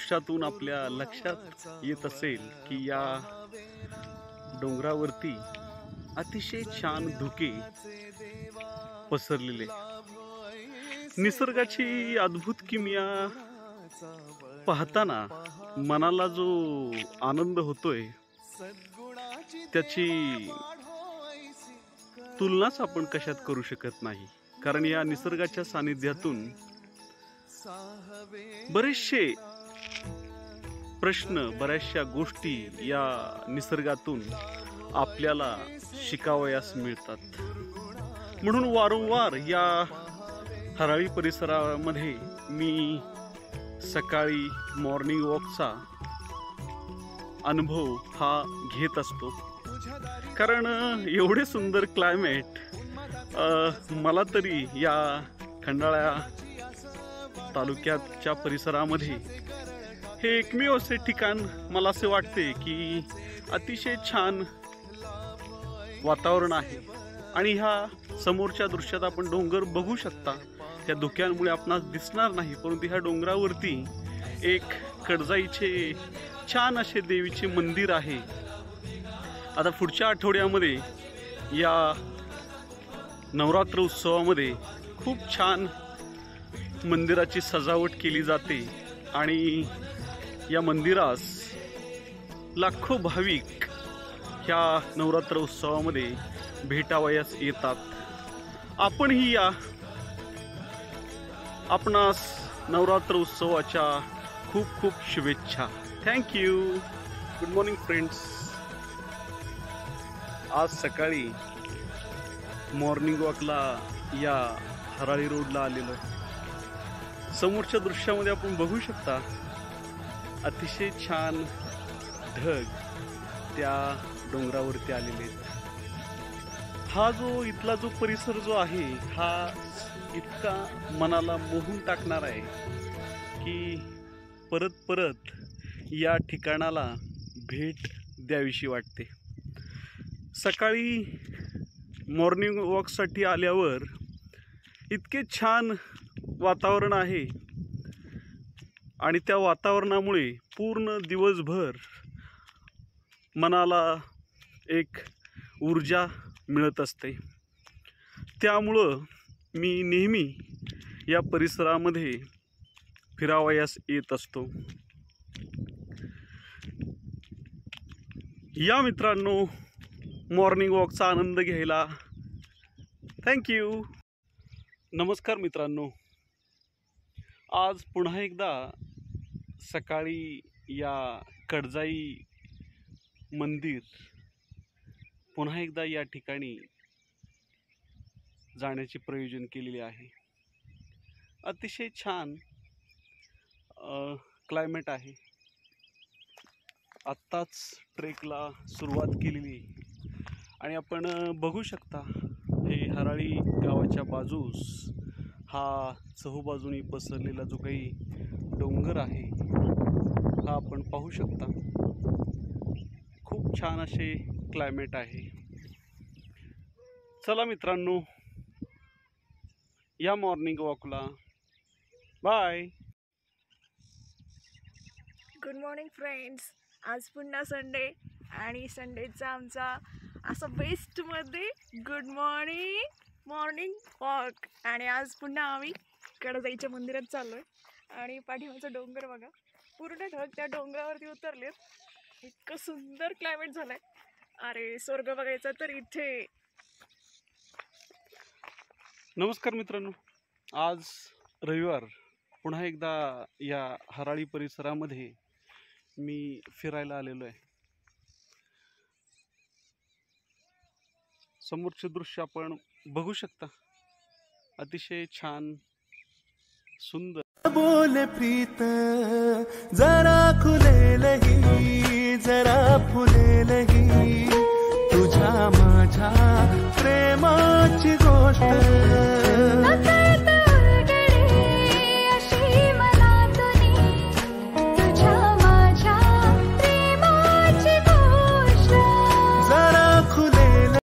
दृश्यातून आपल्या लक्षात येत असेल की या डोंगरावरती अतिशय छान धुके पसरलेले, निसर्गाची अद्भुत किमया पाहताना मनाला जो आनंद होतोय त्याची तुलनाच आपण कशात करू शकत नाही. कारण या निसर्गाच्या सानिध्यातून बरेचसे प्रश्न, बऱ्याचशा गोष्टी या निसर्गातून आपल्याला शिकावयास मिळतात. म्हणून वारंवार या हराळी परिसरामध्ये मी सकाळी मॉर्निंग वॉकचा अनुभव हा घेत असतो. कारण एवढे सुंदर क्लायमेट मला तरी या खंडाळा तालुक्याच्या परिसरामध्ये हे एकमेव असे ठिकाण मला असे वाटते की अतिशय छान वातावरण आहे. आणि ह्या समोरच्या दृश्यात आपण डोंगर बघू शकता. त्या धुक्यांमुळे आपणास दिसणार नाही, परंतु ह्या डोंगरावरती एक कडजाईचे छान असे देवीचे मंदिर आहे. आता पुढच्या आठवड्यामध्ये या नवरात्र उत्सवामध्ये खूप छान मंदिराची सजावट केली जाते आणि या मंदिरास लाखो भाविक ह्या नवरात्र उत्सवामध्ये भेटावयास येतात. आपणही या आपणास नवरात्र उत्सवाच्या खूप खूप शुभेच्छा. थँक्यू. Good morning friends. आज सकाळी मॉर्निंग वॉकला या हराळी रोडला आलेलो. समोरच्या दृश्यामध्ये आपण बघू शकता अतिशय छान ढग त्या डोंगरावरती आलेले. हा जो इथला जो परिसर जो आहे हा इतका मनाला मोहून टाकणार आहे की परत परत या ठिकाणाला भेट द्यावीशी वाटते. सकाळी मॉर्निंग वॉकसाठी आल्यावर इतके छान वातावरण आहे आणि त्या वातावरणामुळे पूर्ण दिवसभर मनाला एक ऊर्जा मिळत असते. त्यामुळं मी नेहमी या परिसरामध्ये फिरावयास येत असतो. या मित्रांनो, मॉर्निंग वॉकचा आनंद घ्यायला. थँक्यू. नमस्कार मित्रांनो. आज पुन्हा एकदा सकाळी या कडजाई मंदिर पुन्हा एकदा या ठिकाणी जाण्याचे प्रयोजन केलेले आहे. अतिशय छान क्लायमेट आहे. आत्ताच ट्रेकला सुरुवात केलेली आणि आपण बघू शकता हे हराळी गावाच्या बाजूस हा चहूबाजूनी पसरलेला जो काही डोंगर आहे हा आपण पाहू शकता. खूप छान असे क्लायमेट आहे. चला मित्रांनो, या मॉर्निंग वॉकला. बाय. Good morning friends. आज पुन्हा संडे आणि संडेचा आमचा असा बेस्टमध्ये गुड मॉर्निंग वॉक. आणि आज पुन्हा आम्ही कडजाईच्या मंदिरात चाललो आहे आणि पाठीमागचा डोंगर बघा, पूर्ण ढग त्या डोंगरावरती उतरलेत. इतकं सुंदर क्लायमेट झालंय. अरे स्वर्ग बघायचा तर इथे. नमस्कार मित्रांनो. आज रविवार पुन्हा एकदा या हराळी परिसरामध्ये मी फिरायला आलेलो आहे. समोरचे दृश्य आपण बघू शकता. अतिशय छान सुंदर. बोल प्रीत जरा खुलेलही जरा फुलेलही तुझ्या माझ्या प्रेमाची गोष्ट